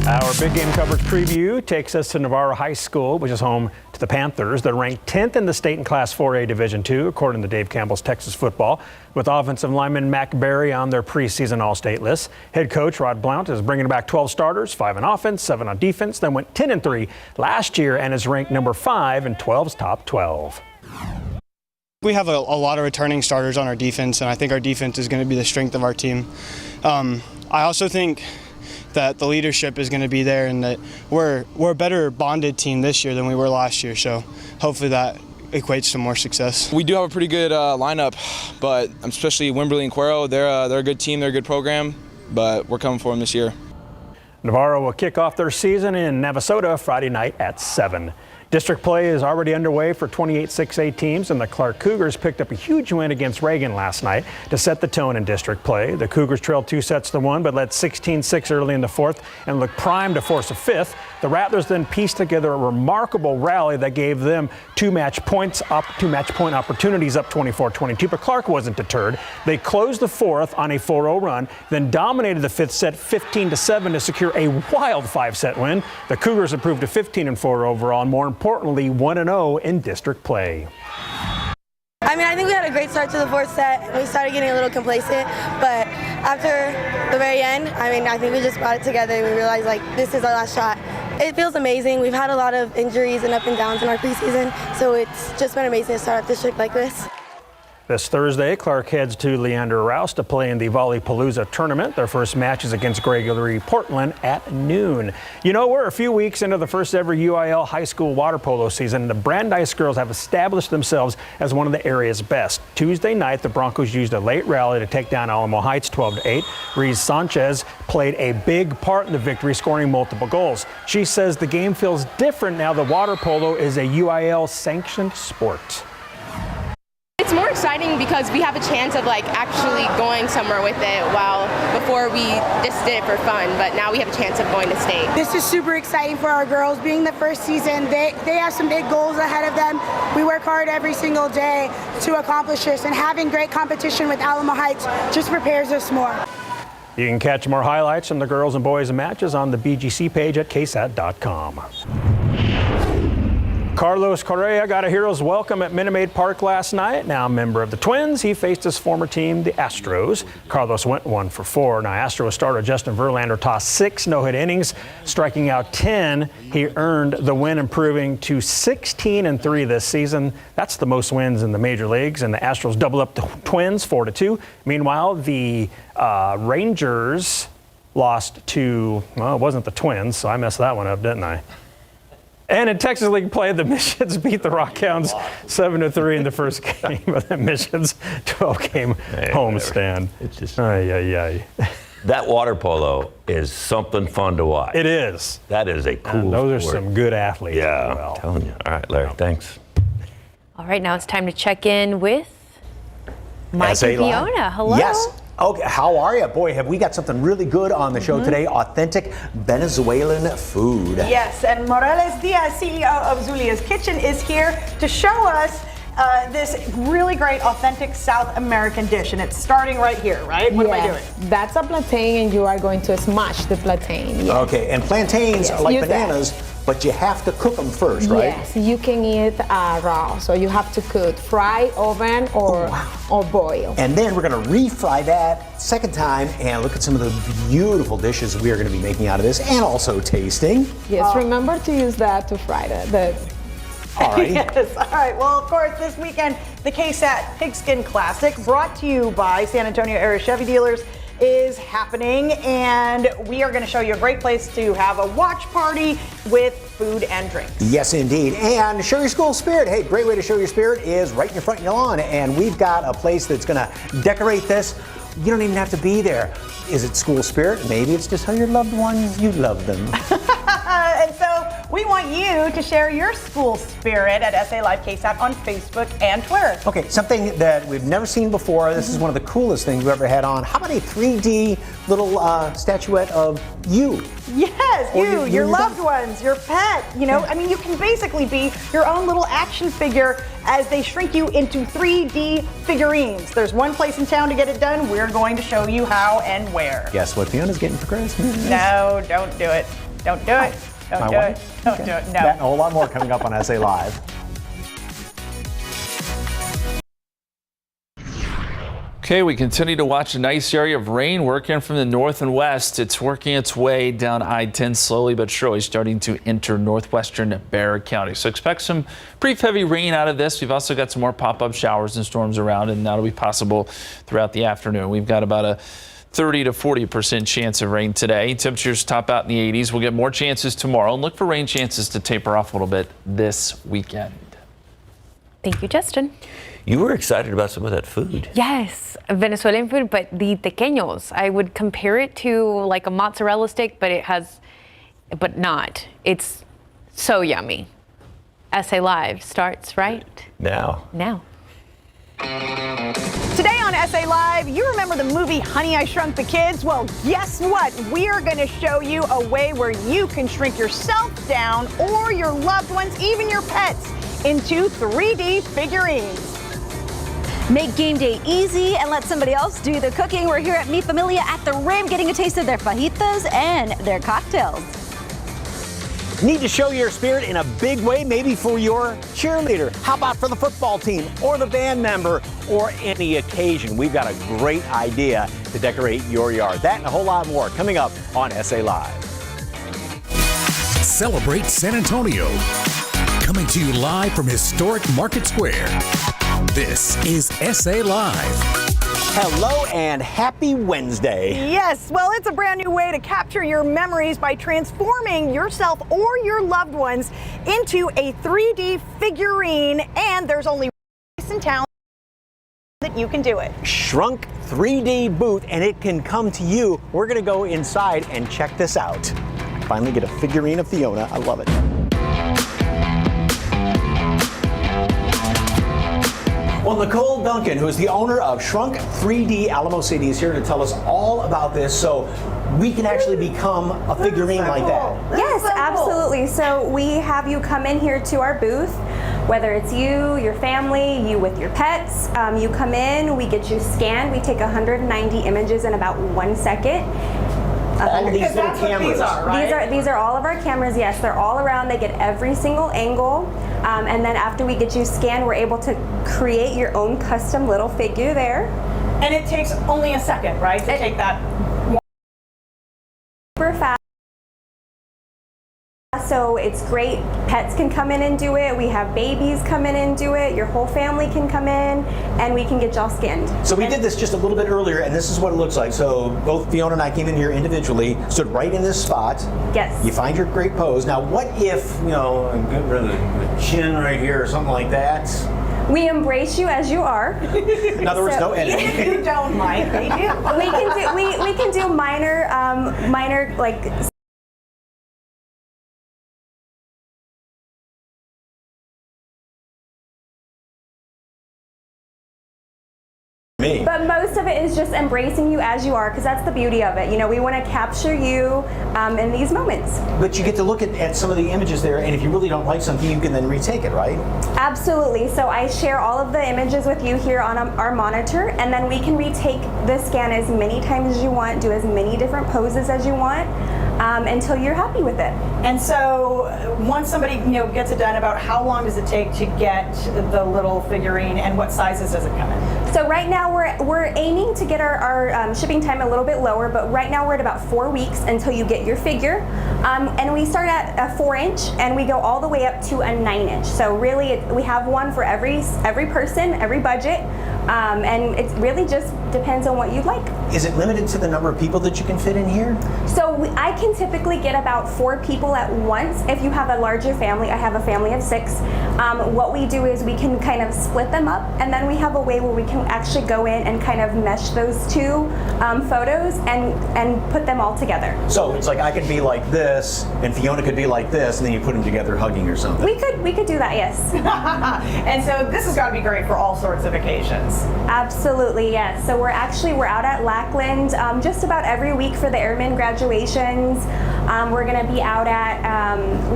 Our big game coverage preview takes us to Navarro High School, which is home to the Panthers. They're ranked 10th in the state in Class 4A Division II, according to Dave Campbell's Texas Football, with offensive lineman Mac Berry on their preseason All-State list. Head coach Rod Blount is bringing back 12 starters, 5 on offense, 7 on defense, then went 10-3 last year and is ranked number 5 in 12's top 12. We have a lot of returning starters on our defense, and I think our defense is going to be the strength of our team. I also think that the leadership is going to be there, and that we're a better bonded team this year than we were last year. So hopefully that equates to more success. We do have a pretty good lineup, but especially Wimberley and Cuero, they're a good team, they're a good program, but we're coming for them this year. Navarro will kick off their season in Navasota Friday night at 7. District play is already underway for 28 6A teams, and the Clark Cougars picked up a huge win against Reagan last night to set the tone in district play. The Cougars trailed 2-1, but led 16-6 early in the fourth and looked primed to force a fifth. The Rattlers then pieced together a remarkable rally that gave them two match point opportunities up 24-22, but Clark wasn't deterred. They closed the fourth on a 4-0 run, then dominated the fifth set 15-7 to secure a wild 5-set win. The Cougars improved to 15-4 overall, and more importantly, 1-0 in district play. I mean, I think we had a great start to the fourth set, and we started getting a little complacent, but after the very end, I mean, I think we just brought it together and we realized, like, this is our last shot. It feels amazing. We've had a lot of injuries and up and downs in our preseason, so it's just been amazing to start off district like this. This Thursday, Clark heads to Leander Rouse to play in the Volleypalooza tournament. Their first match is against Gregory Portland at noon. You know, we're a few weeks into the first ever UIL high school water polo season. The Brandeis girls have established themselves as one of the area's best. Tuesday night, the Broncos used a late rally to take down Alamo Heights 12-8. Reese Sanchez played a big part in the victory, scoring multiple goals. She says the game feels different now the water polo is a UIL sanctioned sport. It's more exciting because we have a chance of like actually going somewhere with it, while before we just did it for fun, but now we have a chance of going to state. This is super exciting for our girls. Being the first season, they have some big goals ahead of them. We work hard every single day to accomplish this, and having great competition with Alamo Heights just prepares us more. You can catch more highlights from the girls and boys matches on the BGC page at KSAT.com. Carlos Correa got a hero's welcome at Minute Maid Park last night. Now a member of the Twins, he faced his former team, the Astros. Carlos went 1 for 4. Now Astros starter Justin Verlander tossed 6 no-hit innings, striking out 10. He earned the win, improving to 16-3 this season. That's the most wins in the major leagues, and the Astros doubled up the Twins 4-2. Meanwhile, the Rangers lost to, well, it wasn't the Twins, so I messed that one up, didn't I? And in Texas League play, the Missions beat the Rockhounds 7-3 in the first game of the Missions 12-game homestand. It's just that water polo is something fun to watch. It is. That is a cool and those sport. are some good athletes. Yeah, as well. I'm telling you. All right, Larry, thanks. All right, now it's time to check in with Mike and Fiona. Hello. Yes. Okay, how are you? Boy, have we got something really good on the show today. Authentic Venezuelan food. Yes, and Morales Diaz, CEO of Zulia's Kitchen, is here to show us this really great, authentic South American dish, and it's starting right here, right? What am I doing? That's a plantain, and you are going to smash the plantain. Yes. Okay, and plantains are like bananas, but you have to cook them first, right? Yes, you can eat raw, so you have to cook, fry, oven, or boil. And then we're going to refry that second time and look at some of the beautiful dishes we are going to be making out of this and also tasting. Yes, remember to use that to fry the All right. Yes, all right. Well, of course, this weekend, the KSAT Pigskin Classic, brought to you by San Antonio area Chevy dealers, is happening, and we are going to show you a great place to have a watch party with food and drinks. Yes, indeed. And show your school spirit. Hey, great way to show your spirit is right in your front of your lawn. And we've got a place that's going to decorate this. You don't even have to be there. Is it school spirit? Maybe it's just how your loved ones, you love them. And so we want you to share your school spirit at SA Live KSAT on Facebook and Twitter. Okay, something that we've never seen before. This is one of the coolest things we've ever had on. How about a 3D little statuette of you? Yes, your loved ones, your pet. You know, I mean, you can basically be your own little action figure as they shrink you into 3D figurines. There's one place in town to get it done. We're going to show you how and where. Guess what Fiona's getting for Christmas? No, don't do it. Don't do it. Don't do it. Don't do it. No. That and a whole lot more coming up on SA Live. Okay, we continue to watch a nice area of rain working from the north and west. It's working its way down I-10 slowly but surely, starting to enter northwestern Bexar County. So expect some brief heavy rain out of this. We've also got some more pop-up showers and storms around, and that'll be possible throughout the afternoon. We've got about a 30 to 40% chance of rain today. Temperatures top out in the 80s. We'll get more chances tomorrow, and look for rain chances to taper off a little bit this weekend. Thank you, Justin. You were excited about some of that food. Yes, Venezuelan food, but the tequeños. I would compare it to like a mozzarella stick, but not. It's so yummy. SA Live starts right now. Today on SA Live, you remember the movie Honey, I Shrunk the Kids? Well, guess what? We are going to show you a way where you can shrink yourself down or your loved ones, even your pets, into 3D figurines. Make game day easy and let somebody else do the cooking. We're here at Mi Familia at the Rim getting a taste of their fajitas and their cocktails. Need to show your spirit in a big way, maybe for your cheerleader. How about for the football team or the band member or any occasion? We've got a great idea to decorate your yard. That and a whole lot more coming up on SA Live. Celebrate San Antonio. Coming to you live from historic Market Square. This is SA Live. Hello and happy Wednesday. Yes, well, it's a brand new way to capture your memories by transforming yourself or your loved ones into a 3D figurine, and there's only one place in town that you can do it. Shrunk 3D booth, and it can come to you. We're going to go inside and check this out. Finally get a figurine of Fiona. I love it. Well, Nicole Duncan, who is the owner of Shrunk 3D Alamo City, is here to tell us all about this, so we can actually become a figurine like that. Yes, absolutely. So we have you come in here to our booth, whether it's you, your family, you with your pets. You come in, we get you scanned. We take 190 images in about 1 second. All of these little cameras. These are, right? These are all of our cameras. Yes, they're all around. They get every single angle. And then after we get you scanned, we're able to create your own custom little figure there. And it takes only a second, right, to take that? Super fast. So it's great. Pets can come in and do it. We have babies come in and do it. Your whole family can come in, and we can get y'all skinned. So we did this just a little bit earlier, and this is what it looks like. So both Fiona and I came in here individually, stood right in this spot. Yes. You find your great pose. Now, what if, you know, get rid of the chin right here or something like that? We embrace you as you are. In other words, no editing. You don't mind. They do. We can do minor like Me. But most of it is just embracing you as you are, because that's the beauty of it. You know, we want to capture you in these moments. But you get to look at some of the images there, and if you really don't like something, you can then retake it, right? Absolutely. So I share all of the images with you here on our monitor, and then we can retake the scan as many times as you want, do as many different poses as you want, until you're happy with it. And so once somebody gets it done, about how long does it take to get the little figurine, and what sizes does it come in? So right now we're aiming to get our shipping time a little bit lower, but right now we're at about 4 weeks until you get your figure. And we start at a 4-inch and we go all the way up to a 9-inch. So really we have one for every person, every budget. And it really just depends on what you'd like. Is it limited to the number of people that you can fit in here? So I can typically get about 4 people at once. If you have a larger family, I have a family of 6. What we do is we can kind of split them up, and then we have a way where we can actually go in and kind of mesh those 2 photos and put them all together. So it's like I could be like this, and Fiona could be like this, and then you put them together hugging or something. We could do that, yes. And so this has got to be great for all sorts of occasions. Absolutely, yes. So we're out at Lackland just about every week for the airmen graduations. We're going to be out at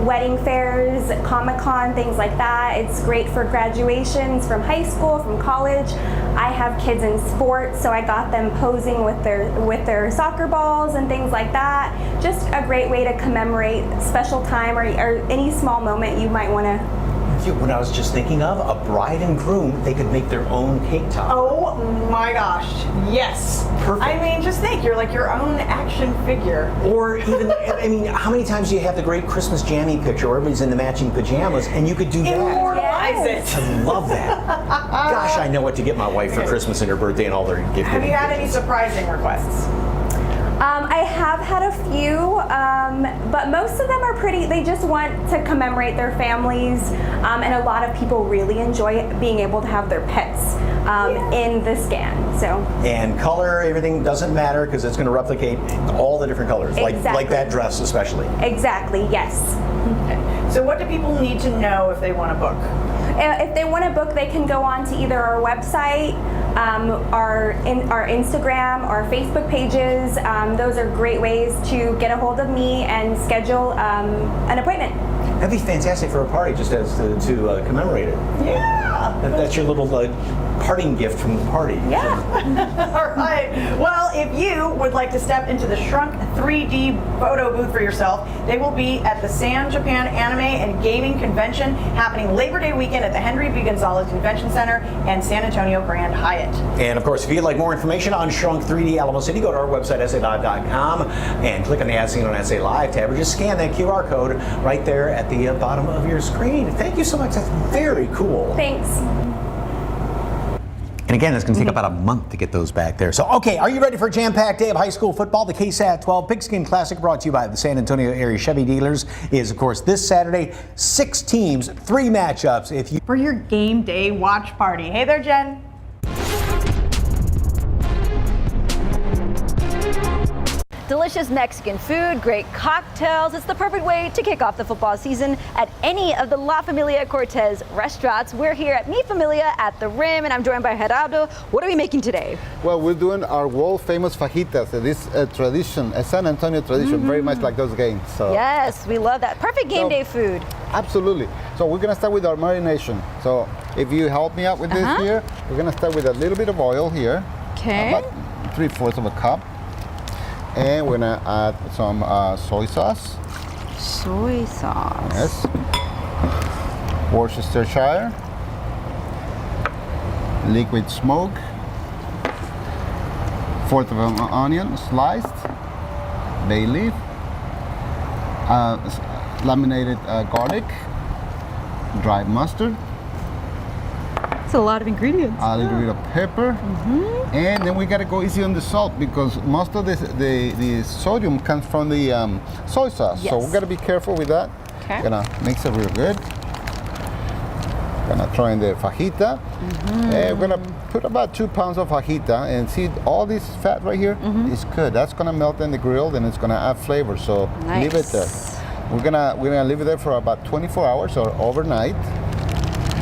wedding fairs, Comic-Con, things like that. It's great for graduations from high school, from college. I have kids in sports, so I got them posing with their soccer balls and things like that. Just a great way to commemorate special time or any small moment you might want to. What I was just thinking of, a bride and groom, they could make their own cake top. Oh my gosh, yes. Perfect. I mean, just think, you're like your own action figure. Or even, I mean, how many times do you have the great Christmas jammy picture where everybody's in the matching pajamas, and you could do that? Immortalize it. I love that. Gosh, I know what to get my wife for Christmas and her birthday and all their gift. Have you had any surprising requests? I have had a few, but most of them are they just want to commemorate their families, and a lot of people really enjoy being able to have their pets in the scan. So. And color, everything doesn't matter because it's going to replicate all the different colors, Exactly. like that dress especially. Exactly, yes. Okay. So what do people need to know if they want to book? If they want to book, they can go on to either our website, our Instagram, our Facebook pages. Those are great ways to get a hold of me and schedule an appointment. That'd be fantastic for a party, just as to commemorate it. Yeah. That's your little parting gift from the party. Yeah. All right. Well, if you would like to step into the Shrunk 3D photo booth for yourself, they will be at the San Japan Anime and Gaming Convention happening Labor Day weekend at the Henry B. Gonzalez Convention Center and San Antonio Grand Hyatt. And of course, if you'd like more information on Shrunk 3D Alamo City, go to our website, SALive.com, and click on the As Seen on SA Live tab, or just scan that QR code right there at the bottom of your screen. Thank you so much. That's very cool. Thanks. And again, it's going to take about a month to get those back there. So, okay, are you ready for a jam-packed day of high school football? The KSAT 12 Pigskin Classic, brought to you by the San Antonio area Chevy dealers, is, of course, this Saturday. 6 teams, 3 matchups. For your game day watch party. Hey there, Jen. Delicious Mexican food, great cocktails. It's the perfect way to kick off the football season at any of the La Familia Cortez restaurants. We're here at Mi Familia at the Rim, and I'm joined by Gerardo. What are we making today? Well, we're doing our world famous fajitas. This tradition, a San Antonio tradition, very much like those games. So. Yes, we love that. Perfect game day food. Absolutely. So we're gonna start with our marination. So if you help me out with this here, we're gonna start with a little bit of oil here. Okay. About 3/4 of a cup. And we're gonna add some soy sauce. Soy sauce. Yes. Worcestershire. Liquid smoke. 1/4 of an onion sliced. Bay leaf. Laminated garlic. Dried mustard. That's a lot of ingredients. A little bit of pepper. And then we gotta go easy on the salt because most of the sodium comes from the soy sauce. Yes. So we gotta be careful with that. Okay. Gonna mix it real good. Gonna throw in the fajita. And we're gonna put about 2 pounds of fajita, and see all this fat right here is good. That's gonna melt in the grill and it's gonna add flavor. So leave it there. We're gonna leave it there for about 24 hours or overnight.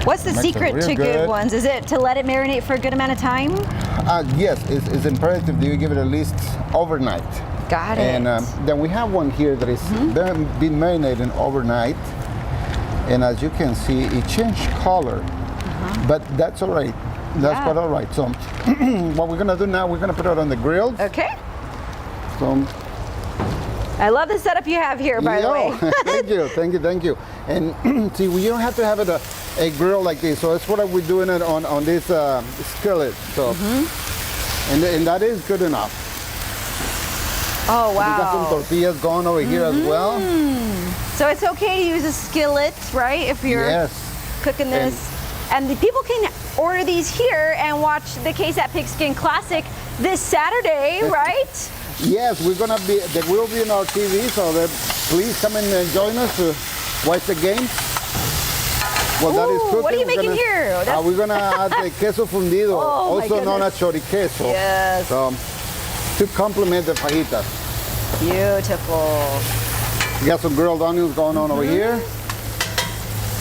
What's the secret to good ones? Is it to let it marinate for a good amount of time? Yes, it's imperative that you give it at least overnight. Got it. And then we have one here that is been marinating overnight. And as you can see, it changed color. But that's all right. That's quite all right. So what we're gonna do now, we're gonna put it on the grill. Okay. So I love the setup you have here, by the way. Thank you. And see, you don't have to have it a grill like this. So that's what we're doing it on this skillet. So, and that is good enough. Oh, wow. We got some tortillas going over here as well. So it's okay to use a skillet, right? If you're cooking this. And the people can order these here and watch the KSAT Pigskin Classic this Saturday, right? Yes, they will be on our TV, so please come and join us to watch the game. Well, that is cooking. What are you making here? We're gonna add the queso fundido, also known as choriqueso. Yes. So, to complement the fajitas. Beautiful. We got some grilled onions going on over here.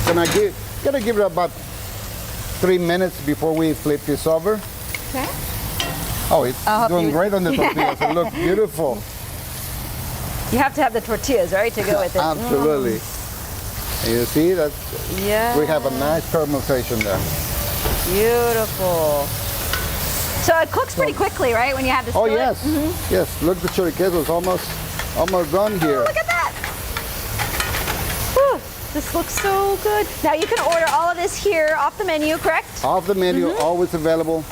Gonna give it about 3 minutes before we flip this over. Okay. Oh, it's doing great on the tortillas. It looks beautiful. You have to have the tortillas, right, to go with it. Absolutely. And you see that? Yeah. We have a nice caramelization there. Beautiful. So it cooks pretty quickly, right, when you have the skillet? Oh, yes. Yes. Look, the choriqueso is almost done here. Oh, look at that. Whew. This looks so good. Now you can order all of this here off the menu, correct? Off the menu, always available,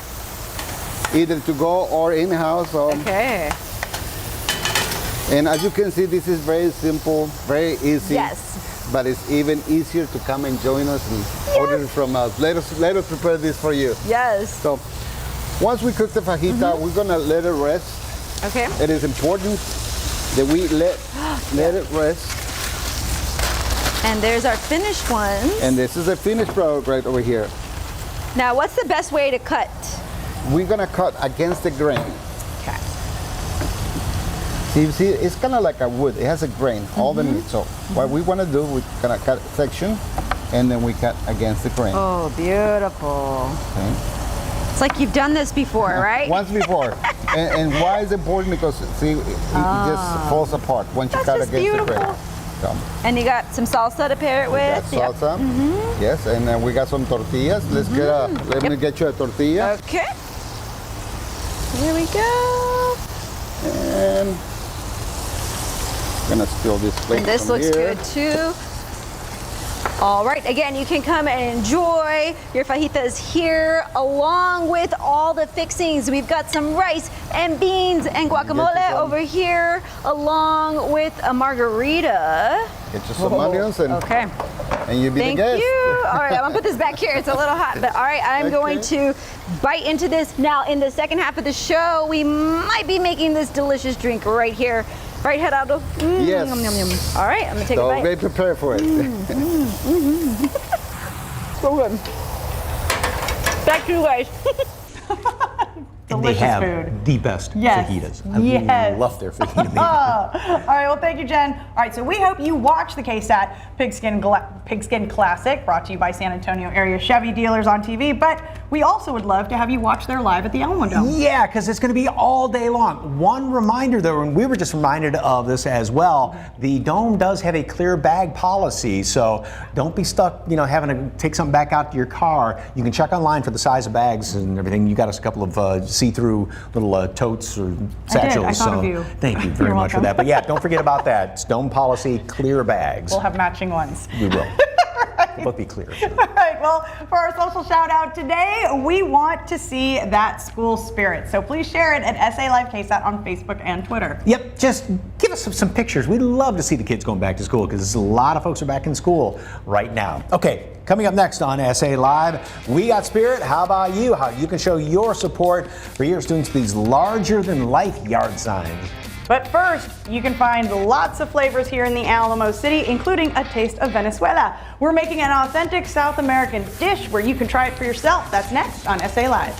either to go or in-house. Okay. And as you can see, this is very simple, very easy. Yes. But it's even easier to come and join us and order it from us. Let us prepare this for you. Yes. So once we cook the fajita, we're gonna let it rest. Okay. It is important that we let it rest. And there's our finished ones. And this is a finished product right over here. Now, what's the best way to cut? We're gonna cut against the grain. Okay. See, you see, it's kind of like a wood. It has a grain, all the meat. So what we want to do, we're gonna cut a section, and then we cut against the grain. Oh, beautiful. Okay. It's like you've done this before, right? Once before. and why is it important? Because see, it just falls apart once you cut against the grain. So, and you got some salsa to pair it with. Salsa. Yes, and then we got some tortillas. Let's get let me get you a tortilla. Okay. Here we go. And gonna spill this plate. And this looks good too. All right, again, you can come and enjoy your fajitas here along with all the fixings. We've got some rice and beans and guacamole over here along with a margarita. Get you some onions and, and you be Thank the guest. you. All right, I'm gonna put this back here. It's a little hot, but all right, I'm going to bite into this. Now, in the second half of the show, we might be making this delicious drink right here. Right, Gerardo? Yes. Yum, yum, yum. All right, I'm gonna take a bite. So be prepared for it. So good. Back to you guys. And they have food. the best fajitas. I love their fajita meat. All right, well, thank you, Jen. All right, so we hope you watch the KSAT Pigskin Classic, brought to you by San Antonio area Chevy dealers on TV, but we also would love to have you watch there live at the Alamo Dome. Yeah, because it's going to be all day long. One reminder, though, and we were just reminded of this as well, the Dome does have a clear bag policy, so don't be stuck, having to take something back out to your car. You can check online for the size of bags and everything. You got us a couple of see-through little totes or satchels. I thought of you. Thank you very much for that. But yeah, don't forget about that. It's Dome policy, clear bags. We'll have matching ones. We will. They'll be clear. All right, well, for our social shout out today, we want to see that school spirit. So please share it at SA Live KSAT on Facebook and Twitter. Yep, just give us some pictures. We'd love to see the kids going back to school because a lot of folks are back in school right now. Okay, coming up next on SA Live, we got spirit. How about you? How you can show your support for your students with these larger-than-life yard signs. But first, you can find lots of flavors here in the Alamo City, including a taste of Venezuela. We're making an authentic South American dish where you can try it for yourself. That's next on SA Live.